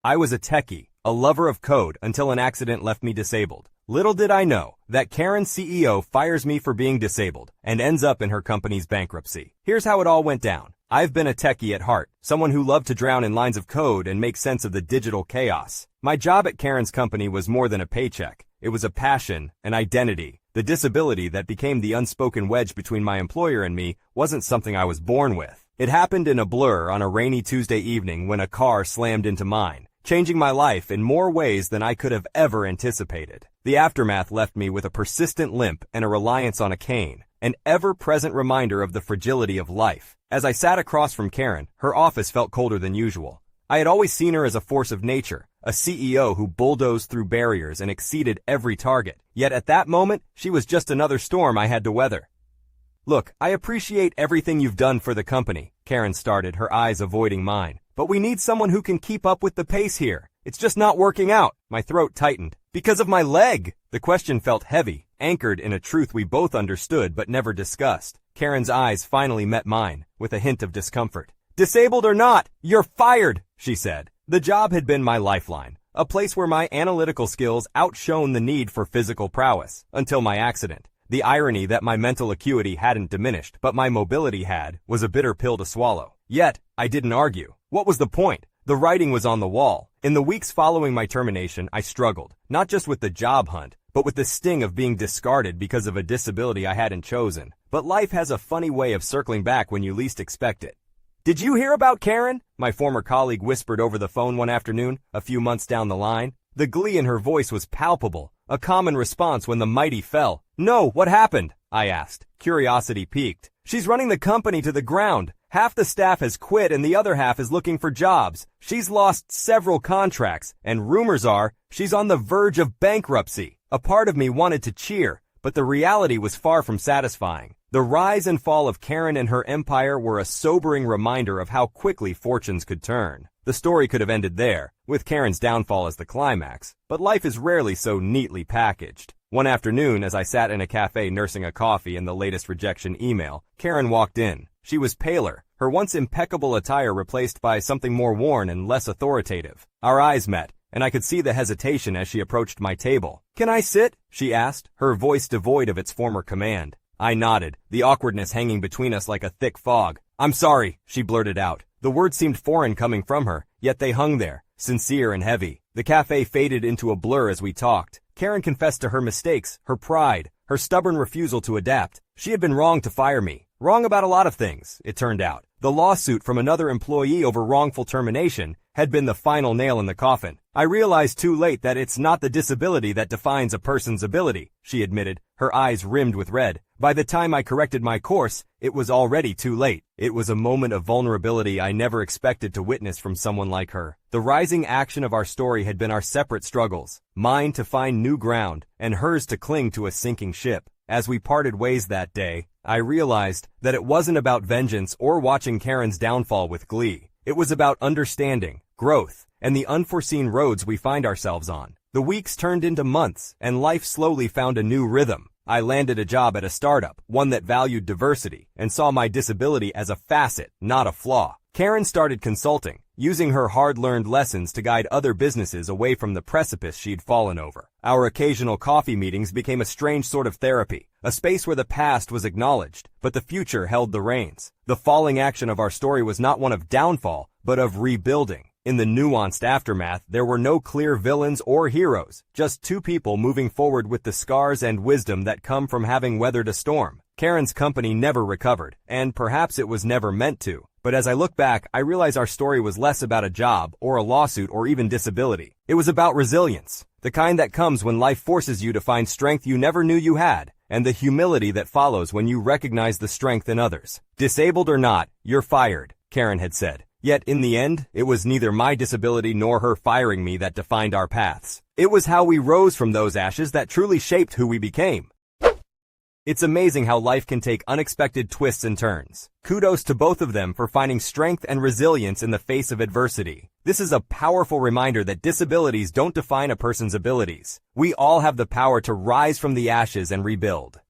I was a techie, a lover of code until an accident left me disabled. Little did I know that Karen's CEO fires me for being disabled and ends up in her company's bankruptcy. Here's how it all went down. I've been a techie at heart, someone who loved to drown in lines of code and make sense of the digital chaos. My job at Karen's company was more than a paycheck. It was a passion, an identity. The disability that became the unspoken wedge between my employer and me wasn't something I was born with. It happened in a blur on a rainy Tuesday evening when a car slammed into mine, changing my life in more ways than I could have ever anticipated. The aftermath left me with a persistent limp and a reliance on a cane, an ever-present reminder of the fragility of life. As I sat across from Karen, her office felt colder than usual. I had always seen her as a force of nature, a CEO who bulldozed through barriers and exceeded every target. Yet at that moment, she was just another storm I had to weather. "Look, I appreciate everything you've done for the company," Karen started, her eyes avoiding mine. "But we need someone who can keep up with the pace here. It's just not working out." My throat tightened. "Because of my leg!" The question felt heavy, anchored in a truth we both understood but never discussed. Karen's eyes finally met mine, with a hint of discomfort. "Disabled or not, you're fired," she said. The job had been my lifeline, a place where my analytical skills outshone the need for physical prowess, until my accident. The irony that my mental acuity hadn't diminished, but my mobility had, was a bitter pill to swallow. Yet, I didn't argue. What was the point? The writing was on the wall. In the weeks following my termination, I struggled, not just with the job hunt, but with the sting of being discarded because of a disability I hadn't chosen. But life has a funny way of circling back when you least expect it. "Did you hear about Karen?" my former colleague whispered over the phone one afternoon, a few months down the line. The glee in her voice was palpable, a common response when the mighty fell. "No, what happened?" I asked, curiosity piqued. "She's running the company to the ground. Half the staff has quit and the other half is looking for jobs. She's lost several contracts, and rumors are she's on the verge of bankruptcy." A part of me wanted to cheer, but the reality was far from satisfying. The rise and fall of Karen and her empire were a sobering reminder of how quickly fortunes could turn. The story could have ended there, with Karen's downfall as the climax, but life is rarely so neatly packaged. One afternoon, as I sat in a cafe nursing a coffee and the latest rejection email, Karen walked in. She was paler, her once impeccable attire replaced by something more worn and less authoritative. Our eyes met, and I could see the hesitation as she approached my table. "Can I sit?" she asked, her voice devoid of its former command. I nodded, the awkwardness hanging between us like a thick fog. "I'm sorry," she blurted out. The words seemed foreign coming from her, yet they hung there, sincere and heavy. The cafe faded into a blur as we talked. Karen confessed to her mistakes, her pride, her stubborn refusal to adapt. She had been wrong to fire me. Wrong about a lot of things, it turned out. The lawsuit from another employee over wrongful termination had been the final nail in the coffin. "I realized too late that it's not the disability that defines a person's ability," she admitted, her eyes rimmed with red. "By the time I corrected my course, it was already too late." It was a moment of vulnerability I never expected to witness from someone like her. The rising action of our story had been our separate struggles, mine to find new ground, and hers to cling to a sinking ship. As we parted ways that day, I realized that it wasn't about vengeance or watching Karen's downfall with glee. It was about understanding, growth, and the unforeseen roads we find ourselves on. The weeks turned into months, and life slowly found a new rhythm. I landed a job at a startup, one that valued diversity, and saw my disability as a facet, not a flaw. Karen started consulting, using her hard-learned lessons to guide other businesses away from the precipice she'd fallen over. Our occasional coffee meetings became a strange sort of therapy, a space where the past was acknowledged, but the future held the reins. The falling action of our story was not one of downfall, but of rebuilding. In the nuanced aftermath, there were no clear villains or heroes, just two people moving forward with the scars and wisdom that come from having weathered a storm. Karen's company never recovered, and perhaps it was never meant to. But as I look back, I realize our story was less about a job, or a lawsuit, or even disability. It was about resilience, the kind that comes when life forces you to find strength you never knew you had, and the humility that follows when you recognize the strength in others. "Disabled or not, you're fired," Karen had said. Yet in the end, it was neither my disability nor her firing me that defined our paths. It was how we rose from those ashes that truly shaped who we became. It's amazing how life can take unexpected twists and turns. Kudos to both of them for finding strength and resilience in the face of adversity. This is a powerful reminder that disabilities don't define a person's abilities. We all have the power to rise from the ashes and rebuild.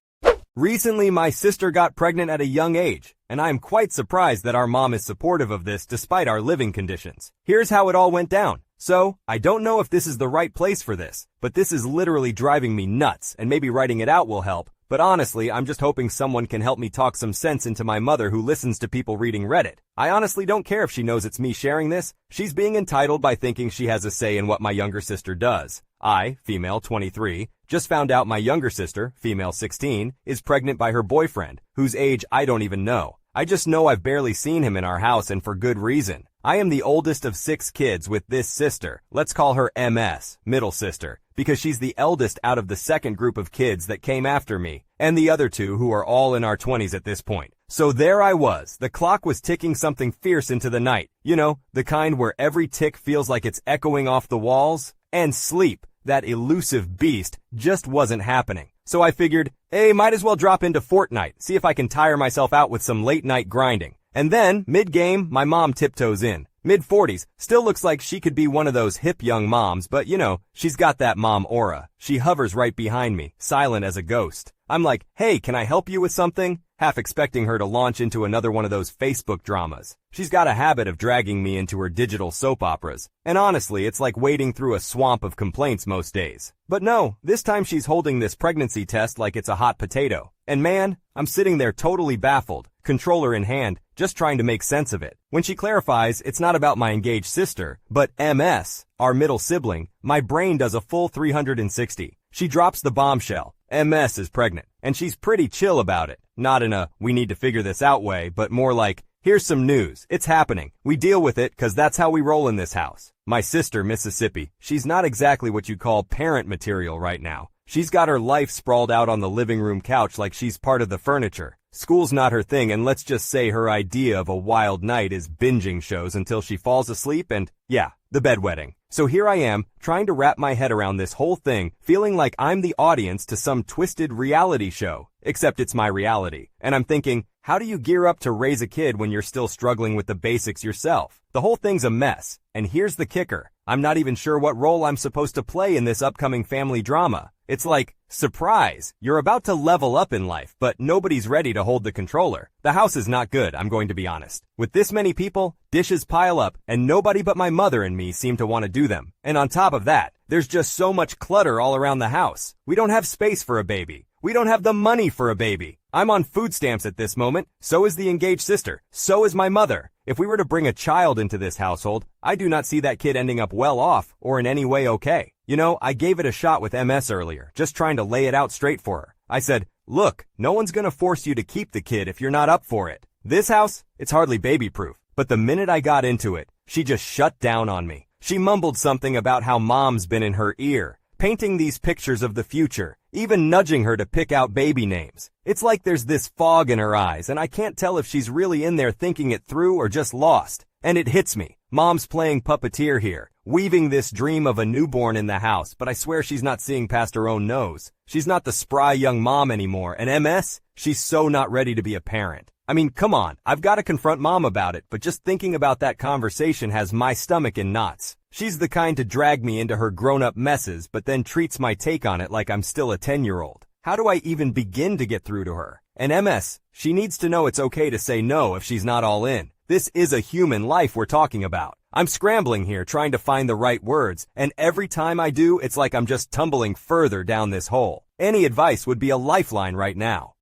Recently, my sister got pregnant at a young age, and I am quite surprised that our mom is supportive of this despite our living conditions. Here's how it all went down. So, I don't know if this is the right place for this, but this is literally driving me nuts, and maybe writing it out will help. But honestly, I'm just hoping someone can help me talk some sense into my mother who listens to people reading Reddit. I honestly don't care if she knows it's me sharing this. She's being entitled by thinking she has a say in what my younger sister does. I, female 23, just found out my younger sister, female 16, is pregnant by her boyfriend, whose age I don't even know. I just know I've barely seen him in our house, and for good reason. I am the oldest of 6 kids with this sister. Let's call her MS, middle sister, because she's the eldest out of the second group of kids that came after me, and the other 2 who are all in our 20s at this point. So there I was. The clock was ticking something fierce into the night. You know, the kind where every tick feels like it's echoing off the walls. And sleep, that elusive beast, just wasn't happening. So I figured, hey, might as well drop into Fortnite, see if I can tire myself out with some late night grinding. And then, mid-game, my mom tiptoes in. Mid-40s, still looks like she could be one of those hip young moms, but you know, she's got that mom aura. She hovers right behind me, silent as a ghost. I'm like, hey, can I help you with something? Half expecting her to launch into another one of those Facebook dramas. She's got a habit of dragging me into her digital soap operas, and honestly, it's like wading through a swamp of complaints most days. But no, this time she's holding this pregnancy test like it's a hot potato. And man, I'm sitting there totally baffled, controller in hand, just trying to make sense of it. When she clarifies it's not about my engaged sister, but MS, our middle sibling, my brain does a full 360. She drops the bombshell. MS is pregnant, and she's pretty chill about it. Not in a, we need to figure this out way, but more like, here's some news. It's happening. We deal with it, 'cause that's how we roll in this house. My sister, Mississippi, she's not exactly what you'd call parent material right now. She's got her life sprawled out on the living room couch like she's part of the furniture. School's not her thing, and let's just say her idea of a wild night is binging shows until she falls asleep and, yeah, the bedwetting. So here I am, trying to wrap my head around this whole thing, feeling like I'm the audience to some twisted reality show. Except it's my reality. And I'm thinking, how do you gear up to raise a kid when you're still struggling with the basics yourself? The whole thing's a mess. And here's the kicker. I'm not even sure what role I'm supposed to play in this upcoming family drama. It's like, surprise, you're about to level up in life, but nobody's ready to hold the controller. The house is not good, I'm going to be honest. With this many people, dishes pile up, and nobody but my mother and me seem to want to do them. And on top of that, there's just so much clutter all around the house. We don't have space for a baby. We don't have the money for a baby. I'm on food stamps at this moment. So is the engaged sister. So is my mother. If we were to bring a child into this household, I do not see that kid ending up well off or in any way okay. You know, I gave it a shot with MS earlier, just trying to lay it out straight for her. I said, look, no one's gonna force you to keep the kid if you're not up for it. This house, it's hardly baby-proof. But the minute I got into it, she just shut down on me. She mumbled something about how mom's been in her ear, painting these pictures of the future, even nudging her to pick out baby names. It's like there's this fog in her eyes, and I can't tell if she's really in there thinking it through or just lost. And it hits me. Mom's playing puppeteer here, weaving this dream of a newborn in the house, but I swear she's not seeing past her own nose. She's not the spry young mom anymore, and MS, she's so not ready to be a parent. I mean, come on, I've got to confront mom about it, but just thinking about that conversation has my stomach in knots. She's the kind to drag me into her grown-up messes, but then treats my take on it like I'm still a 10-year-old. How do I even begin to get through to her? And MS, she needs to know it's okay to say no if she's not all in. This is a human life we're talking about. I'm scrambling here trying to find the right words, and every time I do, it's like I'm just tumbling further down this hole. Any advice would be a lifeline right now.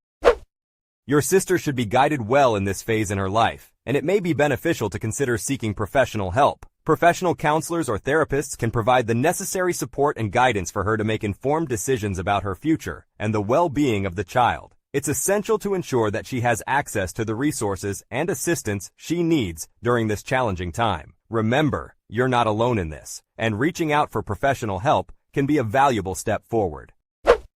Your sister should be guided well in this phase in her life, and it may be beneficial to consider seeking professional help. Professional counselors or therapists can provide the necessary support and guidance for her to make informed decisions about her future and the well-being of the child. It's essential to ensure that she has access to the resources and assistance she needs during this challenging time. Remember, you're not alone in this, and reaching out for professional help can be a valuable step forward.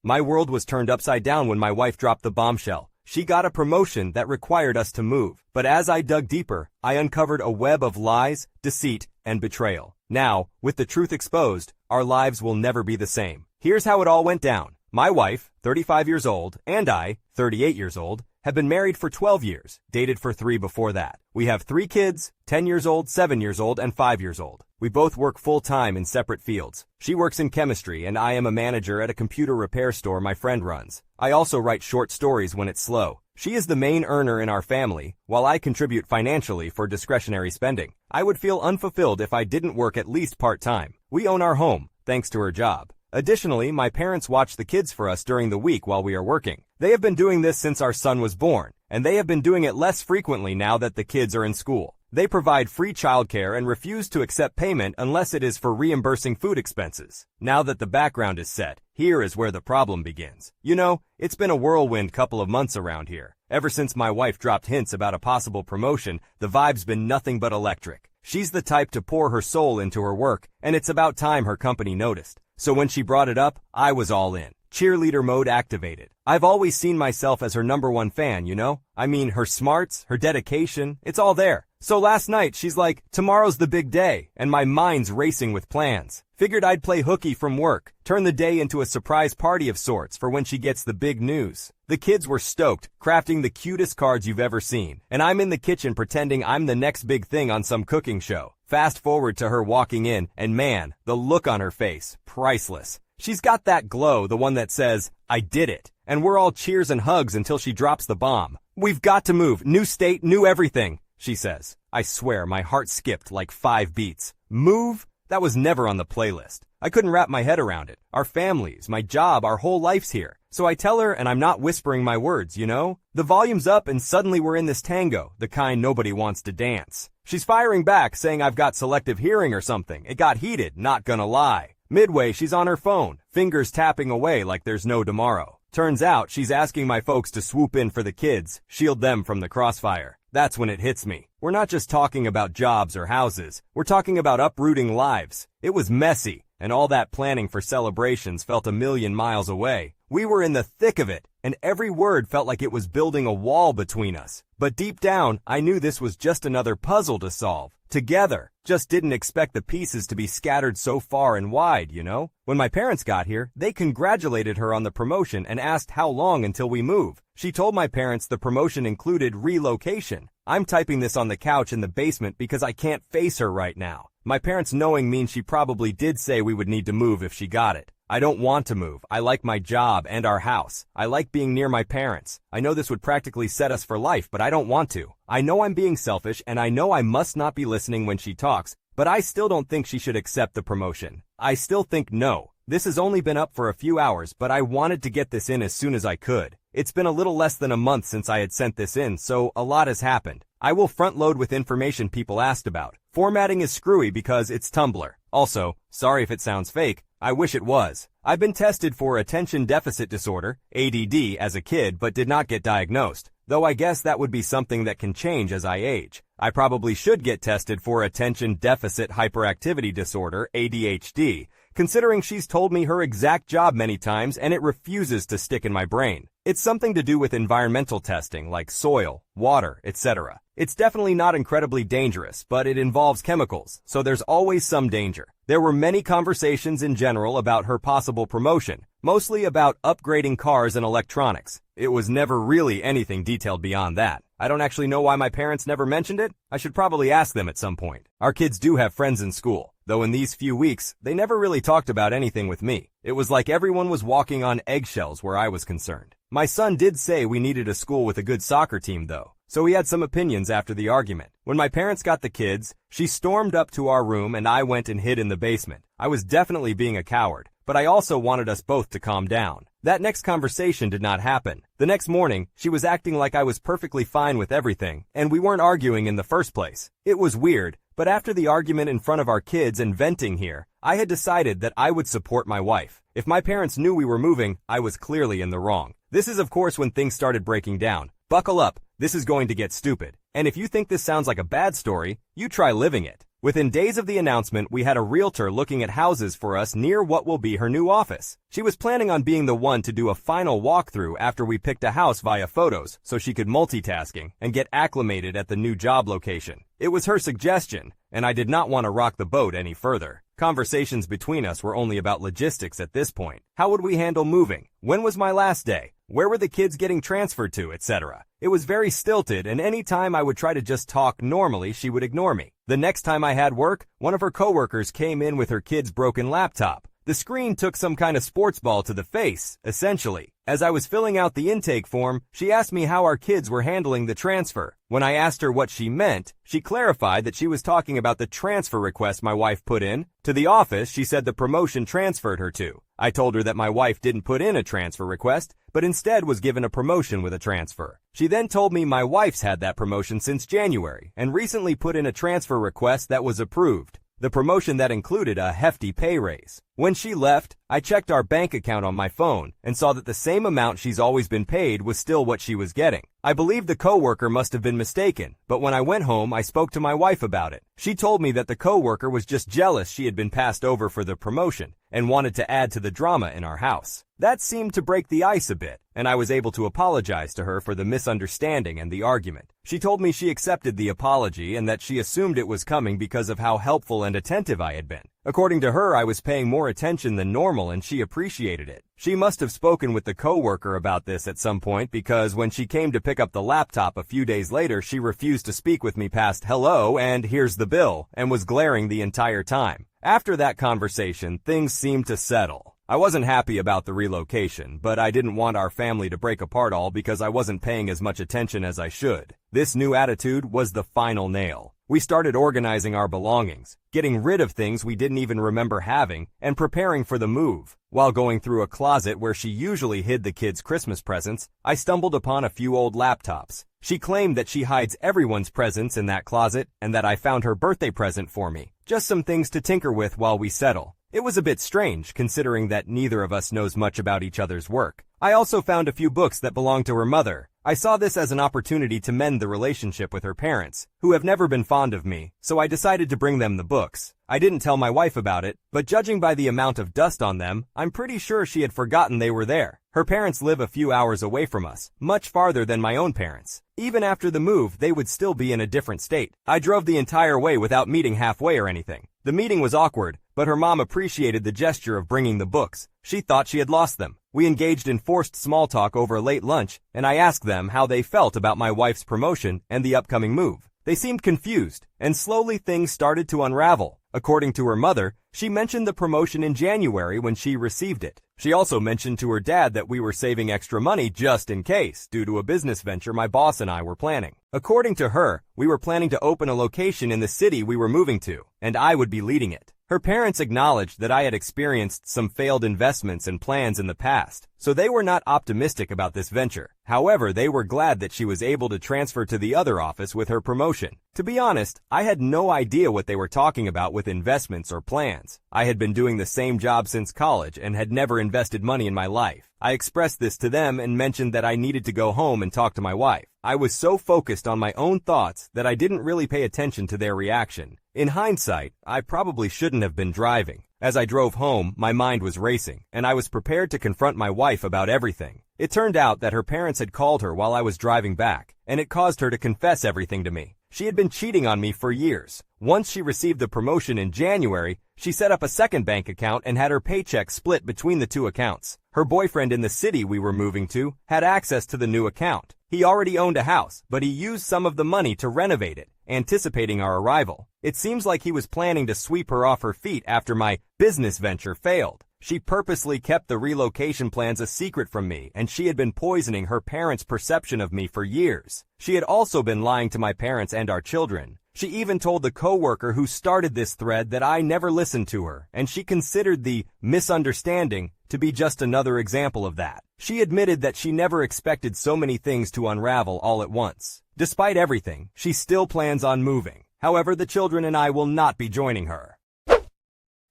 My world was turned upside down when my wife dropped the bombshell. She got a promotion that required us to move, but as I dug deeper, I uncovered a web of lies, deceit, and betrayal. Now, with the truth exposed, our lives will never be the same. Here's how it all went down. My wife, 35 years old, and I, 38 years old, have been married for 12 years, dated for 3 before that. We have 3 kids, 10 years old, 7 years old, and 5 years old. We both work full-time in separate fields. She works in chemistry, and I am a manager at a computer repair store my friend runs. I also write short stories when it's slow. She is the main earner in our family, while I contribute financially for discretionary spending. I would feel unfulfilled if I didn't work at least part-time. We own our home, thanks to her job. Additionally, my parents watch the kids for us during the week while we are working. They have been doing this since our son was born, and they have been doing it less frequently now that the kids are in school. They provide free childcare and refuse to accept payment unless it is for reimbursing food expenses. Now that the background is set, here is where the problem begins. You know, it's been a whirlwind couple of months around here. Ever since my wife dropped hints about a possible promotion, the vibe's been nothing but electric. She's the type to pour her soul into her work, and it's about time her company noticed. So when she brought it up, I was all in. Cheerleader mode activated. I've always seen myself as her #1 fan, you know? I mean, her smarts, her dedication, it's all there. So last night, she's like, tomorrow's the big day, and my mind's racing with plans. Figured I'd play hooky from work, turn the day into a surprise party of sorts for when she gets the big news. The kids were stoked, crafting the cutest cards you've ever seen, and I'm in the kitchen pretending I'm the next big thing on some cooking show. Fast forward to her walking in, and man, the look on her face, priceless. She's got that glow, the one that says, I did it. And we're all cheers and hugs until she drops the bomb. We've got to move. New state, new everything, she says. I swear my heart skipped like 5 beats. Move? That was never on the playlist. I couldn't wrap my head around it. Our families, my job, our whole life's here. So I tell her, and I'm not whispering my words, you know? The volume's up and suddenly we're in this tango, the kind nobody wants to dance. She's firing back, saying I've got selective hearing or something. It got heated, not gonna lie. Midway, she's on her phone, fingers tapping away like there's no tomorrow. Turns out she's asking my folks to swoop in for the kids, shield them from the crossfire. That's when it hits me. We're not just talking about jobs or houses. We're talking about uprooting lives. It was messy, and all that planning for celebrations felt a million miles away. We were in the thick of it, and every word felt like it was building a wall between us. But deep down, I knew this was just another puzzle to solve. Together. Just didn't expect the pieces to be scattered so far and wide, you know? When my parents got here, they congratulated her on the promotion and asked how long until we move. She told my parents the promotion included relocation. I'm typing this on the couch in the basement because I can't face her right now. My parents knowing means she probably did say we would need to move if she got it. I don't want to move. I like my job and our house. I like being near my parents. I know this would practically set us for life, but I don't want to. I know I'm being selfish, and I know I must not be listening when she talks, but I still don't think she should accept the promotion. I still think no. This has only been up for a few hours, but I wanted to get this in as soon as I could. It's been a little less than a month since I had sent this in, so a lot has happened. I will front load with information people asked about. Formatting is screwy because it's Tumblr. Also, sorry if it sounds fake, I wish it was. I've been tested for attention deficit disorder, ADD, as a kid but did not get diagnosed, though I guess that would be something that can change as I age. I probably should get tested for attention deficit hyperactivity disorder, ADHD, considering she's told me her exact job many times and it refuses to stick in my brain. It's something to do with environmental testing like soil, water, etc. It's definitely not incredibly dangerous, but it involves chemicals, so there's always some danger. There were many conversations in general about her possible promotion, mostly about upgrading cars and electronics. It was never really anything detailed beyond that. I don't actually know why my parents never mentioned it. I should probably ask them at some point. Our kids do have friends in school, though in these few weeks, they never really talked about anything with me. It was like everyone was walking on eggshells where I was concerned. My son did say we needed a school with a good soccer team though, so he had some opinions after the argument. When my parents got the kids, she stormed up to our room and I went and hid in the basement. I was definitely being a coward, but I also wanted us both to calm down. That next conversation did not happen. The next morning, she was acting like I was perfectly fine with everything, and we weren't arguing in the first place. It was weird, but after the argument in front of our kids and venting here, I had decided that I would support my wife. If my parents knew we were moving, I was clearly in the wrong. This is of course when things started breaking down. Buckle up, this is going to get stupid. And if you think this sounds like a bad story, you try living it. Within days of the announcement, we had a realtor looking at houses for us near what will be her new office. She was planning on being the one to do a final walkthrough after we picked a house via photos so she could multitasking and get acclimated at the new job location. It was her suggestion, and I did not want to rock the boat any further. Conversations between us were only about logistics at this point. How would we handle moving? When was my last day? Where were the kids getting transferred to, etc.? It was very stilted, and any time I would try to just talk normally, she would ignore me. The next time I had work, one of her coworkers came in with her kid's broken laptop. The screen took some kind of sports ball to the face, essentially. As I was filling out the intake form, she asked me how our kids were handling the transfer. When I asked her what she meant, she clarified that she was talking about the transfer request my wife put in. To the office, she said the promotion transferred her to. I told her that my wife didn't put in a transfer request, but instead was given a promotion with a transfer. She then told me my wife's had that promotion since January and recently put in a transfer request that was approved. The promotion that included a hefty pay raise. When she left, I checked our bank account on my phone and saw that the same amount she's always been paid was still what she was getting. I believe the coworker must have been mistaken, but when I went home, I spoke to my wife about it. She told me that the coworker was just jealous she had been passed over for the promotion and wanted to add to the drama in our house. That seemed to break the ice a bit, and I was able to apologize to her for the misunderstanding and the argument. She told me she accepted the apology and that she assumed it was coming because of how helpful and attentive I had been. According to her, I was paying more attention than normal and she appreciated it. She must have spoken with the coworker about this at some point because when she came to pick up the laptop a few days later, she refused to speak with me past hello and here's the bill and was glaring the entire time. After that conversation, things seemed to settle. I wasn't happy about the relocation, but I didn't want our family to break apart all because I wasn't paying as much attention as I should. This new attitude was the final nail. We started organizing our belongings, getting rid of things we didn't even remember having, and preparing for the move. While going through a closet where she usually hid the kids' Christmas presents, I stumbled upon a few old laptops. She claimed that she hides everyone's presents in that closet and that I found her birthday present for me. Just some things to tinker with while we settle. It was a bit strange, considering that neither of us knows much about each other's work. I also found a few books that belonged to her mother. I saw this as an opportunity to mend the relationship with her parents, who have never been fond of me, so I decided to bring them the books. I didn't tell my wife about it, but judging by the amount of dust on them, I'm pretty sure she had forgotten they were there. Her parents live a few hours away from us, much farther than my own parents. Even after the move, they would still be in a different state. I drove the entire way without meeting halfway or anything. The meeting was awkward, but her mom appreciated the gesture of bringing the books. She thought she had lost them. We engaged in forced small talk over late lunch, and I asked them how they felt about my wife's promotion and the upcoming move. They seemed confused, and slowly things started to unravel. According to her mother, she mentioned the promotion in January when she received it. She also mentioned to her dad that we were saving extra money just in case, due to a business venture my boss and I were planning. According to her, we were planning to open a location in the city we were moving to, and I would be leading it. Her parents acknowledged that I had experienced some failed investments and plans in the past, so they were not optimistic about this venture. However, they were glad that she was able to transfer to the other office with her promotion. To be honest, I had no idea what they were talking about with investments or plans. I had been doing the same job since college and had never invested money in my life. I expressed this to them and mentioned that I needed to go home and talk to my wife. I was so focused on my own thoughts that I didn't really pay attention to their reaction. In hindsight, I probably shouldn't have been driving. As I drove home, my mind was racing, and I was prepared to confront my wife about everything. It turned out that her parents had called her while I was driving back, and it caused her to confess everything to me. She had been cheating on me for years. Once she received the promotion in January, she set up a second bank account and had her paycheck split between the two accounts. Her boyfriend in the city we were moving to had access to the new account. He already owned a house, but he used some of the money to renovate it, anticipating our arrival. It seems like he was planning to sweep her off her feet after my business venture failed. She purposely kept the relocation plans a secret from me, and she had been poisoning her parents' perception of me for years. She had also been lying to my parents and our children. She even told the coworker who started this thread that I never listened to her, and she considered the misunderstanding to be just another example of that. She admitted that she never expected so many things to unravel all at once. Despite everything, she still plans on moving. However, the children and I will not be joining her.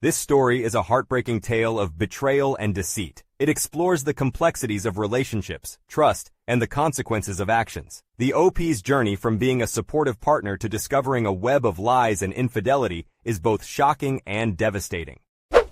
This story is a heartbreaking tale of betrayal and deceit. It explores the complexities of relationships, trust, and the consequences of actions. The OP's journey from being a supportive partner to discovering a web of lies and infidelity is both shocking and devastating.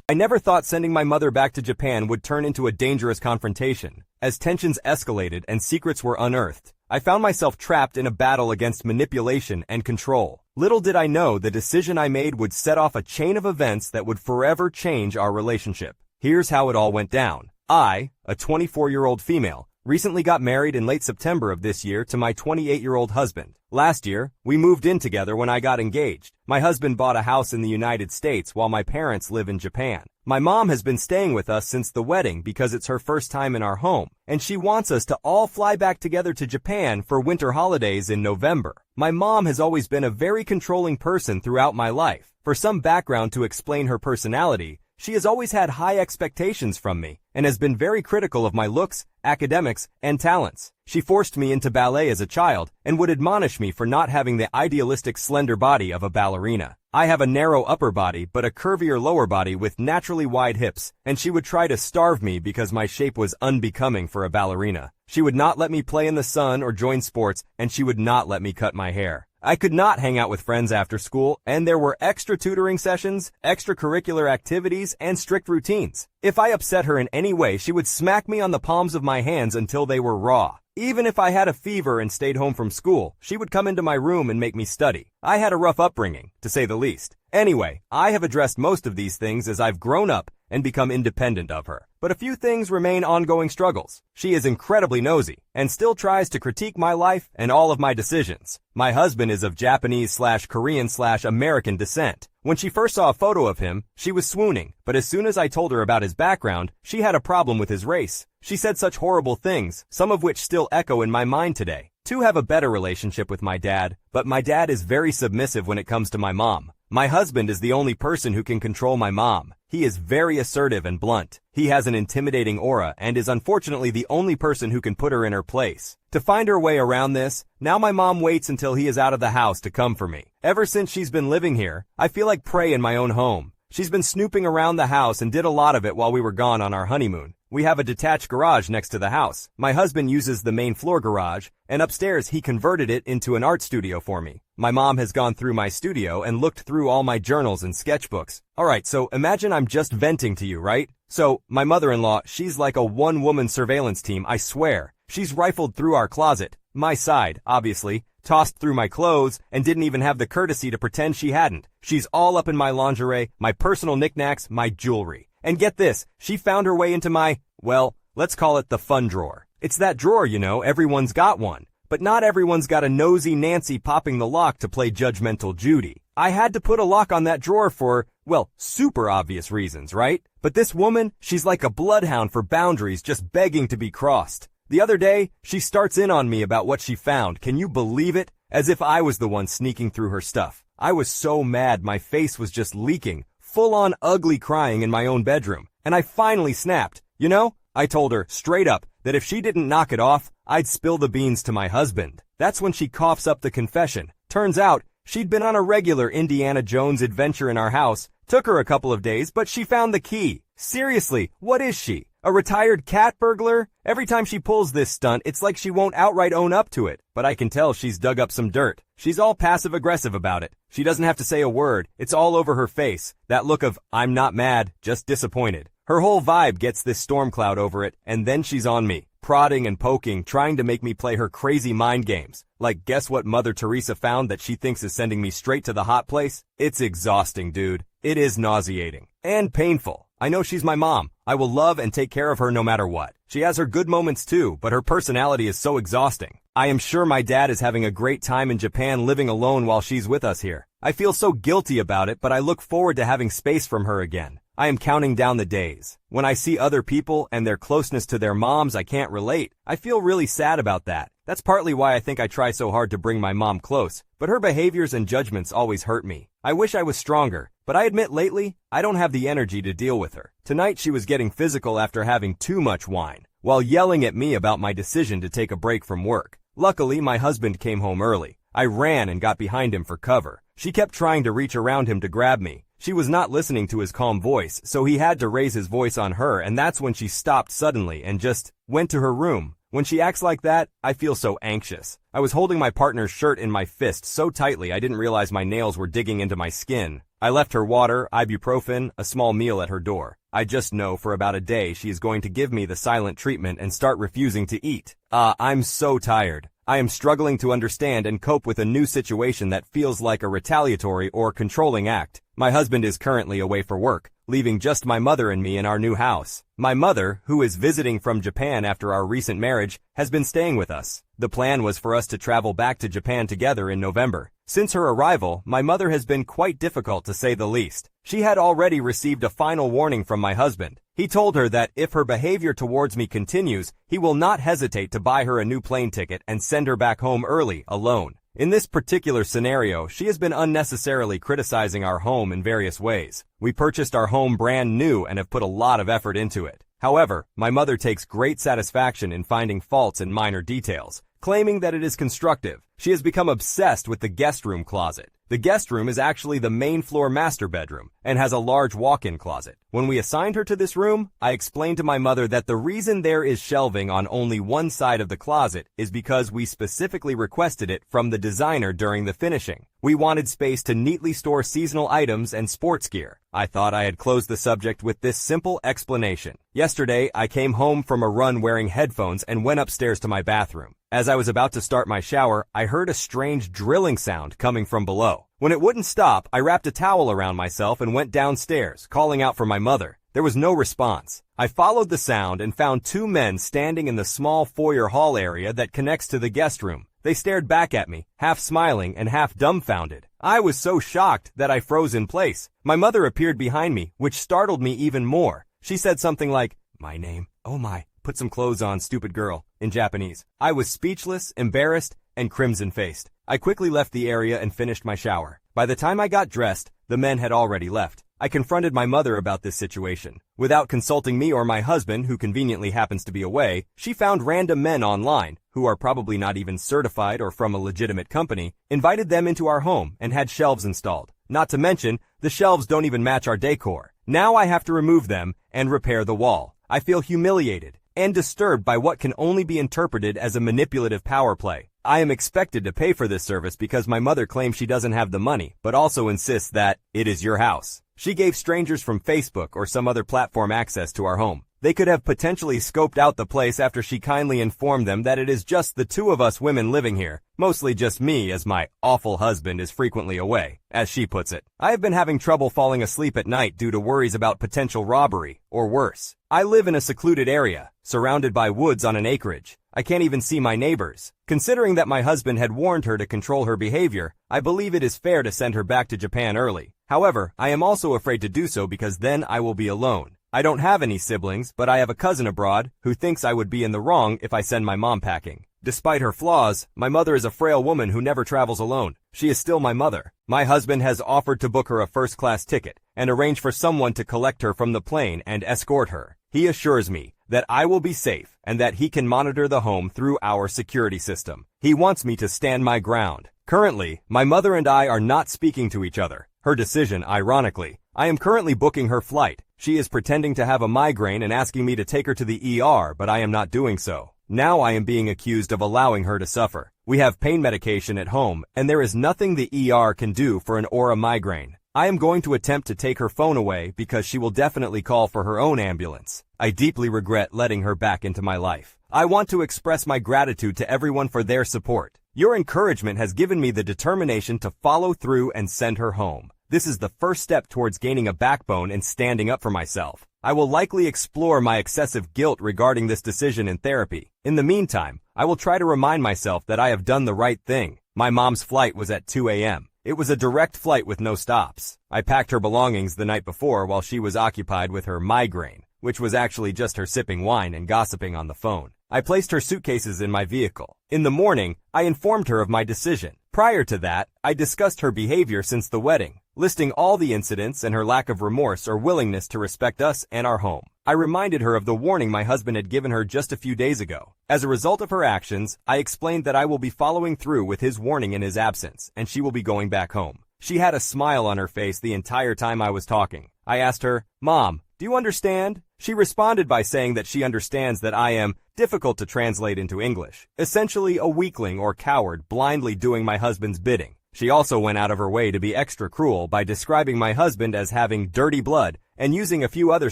I never thought sending my mother back to Japan would turn into a dangerous confrontation. As tensions escalated and secrets were unearthed, I found myself trapped in a battle against manipulation and control. Little did I know the decision I made would set off a chain of events that would forever change our relationship. Here's how it all went down. I, a 24-year-old female, Recently got married in late September of this year to my 28-year-old husband. Last year, we moved in together when I got engaged. My husband bought a house in the United States while my parents live in Japan. My mom has been staying with us since the wedding because it's her first time in our home, and she wants us to all fly back together to Japan for winter holidays in November. My mom has always been a very controlling person throughout my life. For some background to explain her personality, she has always had high expectations from me and has been very critical of my looks, academics, and talents. She forced me into ballet as a child and would admonish me for not having the idealistic slender body of a ballerina. I have a narrow upper body but a curvier lower body with naturally wide hips, and she would try to starve me because my shape was unbecoming for a ballerina. She would not let me play in the sun or join sports, and she would not let me cut my hair. I could not hang out with friends after school, and there were extra tutoring sessions, extracurricular activities, and strict routines. If I upset her in any way, she would smack me on the palms of my hands until they were raw. Even if I had a fever and stayed home from school, she would come into my room and make me study. I had a rough upbringing, to say the least. Anyway, I have addressed most of these things as I've grown up and become independent of her. But a few things remain ongoing struggles. She is incredibly nosy and still tries to critique my life and all of my decisions. My husband is of Japanese/Korean/American descent. When she first saw a photo of him, she was swooning, but as soon as I told her about his background, she had a problem with his race. She said such horrible things, some of which still echo in my mind today. To have a better relationship with my dad, but my dad is very submissive when it comes to my mom. My husband is the only person who can control my mom. He is very assertive and blunt. He has an intimidating aura and is unfortunately the only person who can put her in her place. To find her way around this, now my mom waits until he is out of the house to come for me. Ever since she's been living here, I feel like prey in my own home. She's been snooping around the house and did a lot of it while we were gone on our honeymoon. We have a detached garage next to the house. My husband uses the main floor garage, and upstairs he converted it into an art studio for me. My mom has gone through my studio and looked through all my journals and sketchbooks. Alright, so imagine I'm just venting to you, right? So, my mother-in-law, she's like a one-woman surveillance team, I swear. She's rifled through our closet, my side, obviously, tossed through my clothes, and didn't even have the courtesy to pretend she hadn't. She's all up in my lingerie, my personal knickknacks, my jewelry. And get this, she found her way into my, well, let's call it the fun drawer. It's that drawer, you know, everyone's got one. But not everyone's got a nosy Nancy popping the lock to play judgmental Judy. I had to put a lock on that drawer for, well, super obvious reasons, right? But this woman, she's like a bloodhound for boundaries just begging to be crossed. The other day, she starts in on me about what she found. Can you believe it? As if I was the one sneaking through her stuff. I was so mad my face was just leaking, full-on ugly crying in my own bedroom. And I finally snapped. You know, I told her, straight up, that if she didn't knock it off, I'd spill the beans to my husband. That's when she coughs up the confession. Turns out, she'd been on a regular Indiana Jones adventure in our house. Took her a couple of days, but she found the key. Seriously, what is she? A retired cat burglar? Every time she pulls this stunt, it's like she won't outright own up to it. But I can tell she's dug up some dirt. She's all passive-aggressive about it. She doesn't have to say a word. It's all over her face. That look of, I'm not mad, just disappointed. Her whole vibe gets this storm cloud over it, and then she's on me, prodding and poking, trying to make me play her crazy mind games. Like, guess what Mother Teresa found that she thinks is sending me straight to the hot place? It's exhausting, dude. It is nauseating. And painful. I know she's my mom. I will love and take care of her no matter what. She has her good moments too, but her personality is so exhausting. I am sure my dad is having a great time in Japan living alone while she's with us here. I feel so guilty about it, but I look forward to having space from her again. I am counting down the days. When I see other people and their closeness to their moms I can't relate, I feel really sad about that. That's partly why I think I try so hard to bring my mom close, but her behaviors and judgments always hurt me. I wish I was stronger, but I admit lately, I don't have the energy to deal with her. Tonight she was getting physical after having too much wine, while yelling at me about my decision to take a break from work. Luckily, my husband came home early. I ran and got behind him for cover. She kept trying to reach around him to grab me. She was not listening to his calm voice, so he had to raise his voice on her, and that's when she stopped suddenly and just went to her room. When she acts like that, I feel so anxious. I was holding my partner's shirt in my fist so tightly I didn't realize my nails were digging into my skin. I left her water, ibuprofen, a small meal at her door. I just know for about a day she is going to give me the silent treatment and start refusing to eat. I'm so tired. I am struggling to understand and cope with a new situation that feels like a retaliatory or controlling act. My husband is currently away for work, leaving just my mother and me in our new house. My mother, who is visiting from Japan after our recent marriage, has been staying with us. The plan was for us to travel back to Japan together in November. Since her arrival, my mother has been quite difficult to say the least. She had already received a final warning from my husband. He told her that if her behavior towards me continues, he will not hesitate to buy her a new plane ticket and send her back home early, alone. In this particular scenario, she has been unnecessarily criticizing our home in various ways. We purchased our home brand new and have put a lot of effort into it. However, my mother takes great satisfaction in finding faults in minor details, claiming that it is constructive. She has become obsessed with the guest room closet. The guest room is actually the main floor master bedroom and has a large walk-in closet. When we assigned her to this room, I explained to my mother that the reason there is shelving on only one side of the closet is because we specifically requested it from the designer during the finishing. We wanted space to neatly store seasonal items and sports gear. I thought I had closed the subject with this simple explanation. Yesterday, I came home from a run wearing headphones and went upstairs to my bathroom. As I was about to start my shower, I heard a strange drilling sound coming from below. When it wouldn't stop, I wrapped a towel around myself and went downstairs, calling out for my mother. There was no response. I followed the sound and found two men standing in the small foyer hall area that connects to the guest room. They stared back at me, half smiling and half dumbfounded. I was so shocked that I froze in place. My mother appeared behind me, which startled me even more. She said something like, "My name? Oh my, put some clothes on, stupid girl," in Japanese. I was speechless, embarrassed, and crimson-faced. I quickly left the area and finished my shower. By the time I got dressed, the men had already left. I confronted my mother about this situation. Without consulting me or my husband, who conveniently happens to be away, she found random men online, who are probably not even certified or from a legitimate company, invited them into our home and had shelves installed. Not to mention, the shelves don't even match our decor. Now I have to remove them and repair the wall. I feel humiliated and disturbed by what can only be interpreted as a manipulative power play. I am expected to pay for this service because my mother claims she doesn't have the money, but also insists that it is your house. She gave strangers from Facebook or some other platform access to our home. They could have potentially scoped out the place after she kindly informed them that it is just the two of us women living here, mostly just me as my awful husband is frequently away, as she puts it. I have been having trouble falling asleep at night due to worries about potential robbery, or worse. I live in a secluded area, surrounded by woods on an acreage. I can't even see my neighbors. Considering that my husband had warned her to control her behavior, I believe it is fair to send her back to Japan early. However, I am also afraid to do so because then I will be alone. I don't have any siblings, but I have a cousin abroad who thinks I would be in the wrong if I send my mom packing. Despite her flaws, my mother is a frail woman who never travels alone. She is still my mother. My husband has offered to book her a first-class ticket and arrange for someone to collect her from the plane and escort her. He assures me that I will be safe and that he can monitor the home through our security system. He wants me to stand my ground. Currently, my mother and I are not speaking to each other. Her decision, ironically. I am currently booking her flight. She is pretending to have a migraine and asking me to take her to the ER, but I am not doing so. Now I am being accused of allowing her to suffer. We have pain medication at home, and there is nothing the ER can do for an aura migraine. I am going to attempt to take her phone away because she will definitely call for her own ambulance. I deeply regret letting her back into my life. I want to express my gratitude to everyone for their support. Your encouragement has given me the determination to follow through and send her home. This is the first step towards gaining a backbone and standing up for myself. I will likely explore my excessive guilt regarding this decision in therapy. In the meantime, I will try to remind myself that I have done the right thing. My mom's flight was at 2 a.m. It was a direct flight with no stops. I packed her belongings the night before while she was occupied with her migraine, which was actually just her sipping wine and gossiping on the phone. I placed her suitcases in my vehicle. In the morning, I informed her of my decision. Prior to that, I discussed her behavior since the wedding, listing all the incidents and her lack of remorse or willingness to respect us and our home. I reminded her of the warning my husband had given her just a few days ago. As a result of her actions, I explained that I will be following through with his warning in his absence, and she will be going back home. She had a smile on her face the entire time I was talking. I asked her, "Mom, do you understand?" She responded by saying that she understands that I am difficult to translate into English, essentially a weakling or coward blindly doing my husband's bidding. She also went out of her way to be extra cruel by describing my husband as having dirty blood and using a few other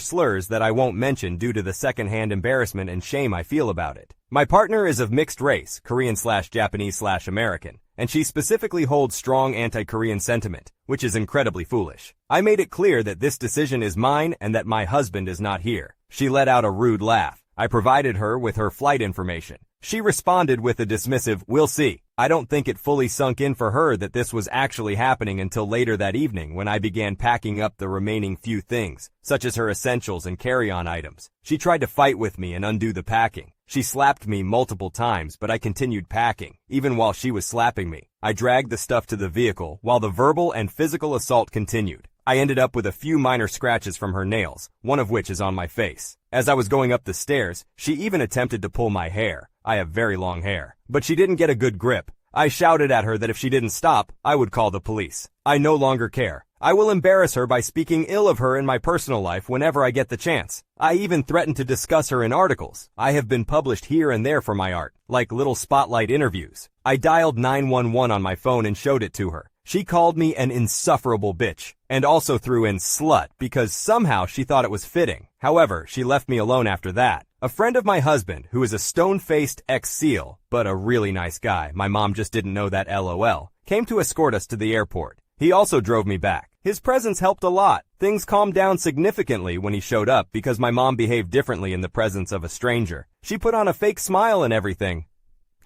slurs that I won't mention due to the secondhand embarrassment and shame I feel about it. My partner is of mixed race, Korean/Japanese/American, and she specifically holds strong anti-Korean sentiment, which is incredibly foolish. I made it clear that this decision is mine and that my husband is not here. She let out a rude laugh. I provided her with her flight information. She responded with a dismissive, "We'll see." I don't think it fully sunk in for her that this was actually happening until later that evening when I began packing up the remaining few things, such as her essentials and carry-on items. She tried to fight with me and undo the packing. She slapped me multiple times, but I continued packing, even while she was slapping me. I dragged the stuff to the vehicle while the verbal and physical assault continued. I ended up with a few minor scratches from her nails, one of which is on my face. As I was going up the stairs, she even attempted to pull my hair. I have very long hair. But she didn't get a good grip. I shouted at her that if she didn't stop, I would call the police. I no longer care. I will embarrass her by speaking ill of her in my personal life whenever I get the chance. I even threatened to discuss her in articles. I have been published here and there for my art, like little spotlight interviews. I dialed 911 on my phone and showed it to her. She called me an insufferable bitch, and also threw in slut because somehow she thought it was fitting. However, she left me alone after that. A friend of my husband, who is a stone-faced ex-SEAL, but a really nice guy, my mom just didn't know that LOL, came to escort us to the airport. He also drove me back. His presence helped a lot. Things calmed down significantly when he showed up because my mom behaved differently in the presence of a stranger. She put on a fake smile and everything.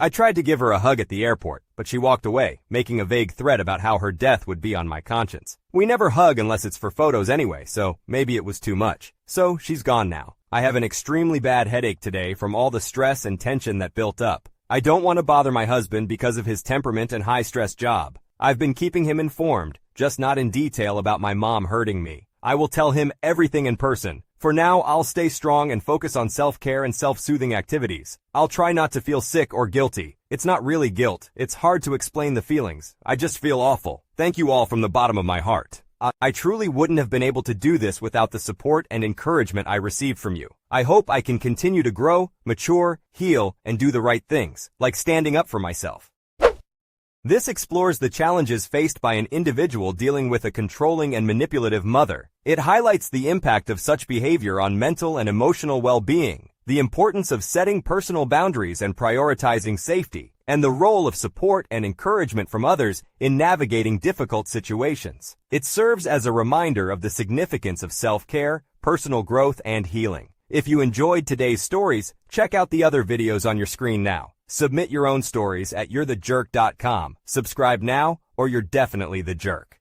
I tried to give her a hug at the airport, but she walked away, making a vague threat about how her death would be on my conscience. We never hug unless it's for photos anyway, so maybe it was too much. So she's gone now. I have an extremely bad headache today from all the stress and tension that built up. I don't want to bother my husband because of his temperament and high-stress job. I've been keeping him informed, just not in detail about my mom hurting me. I will tell him everything in person. For now, I'll stay strong and focus on self-care and self-soothing activities. I'll try not to feel sick or guilty. It's not really guilt. It's hard to explain the feelings. I just feel awful. Thank you all from the bottom of my heart. I truly wouldn't have been able to do this without the support and encouragement I received from you. I hope I can continue to grow, mature, heal, and do the right things, like standing up for myself. This explores the challenges faced by an individual dealing with a controlling and manipulative mother. It highlights the impact of such behavior on mental and emotional well-being, the importance of setting personal boundaries and prioritizing safety, and the role of support and encouragement from others in navigating difficult situations. It serves as a reminder of the significance of self-care, personal growth, and healing. If you enjoyed today's stories, check out the other videos on your screen now. Submit your own stories at you'rethejerk.com. Subscribe now, or you're definitely the jerk.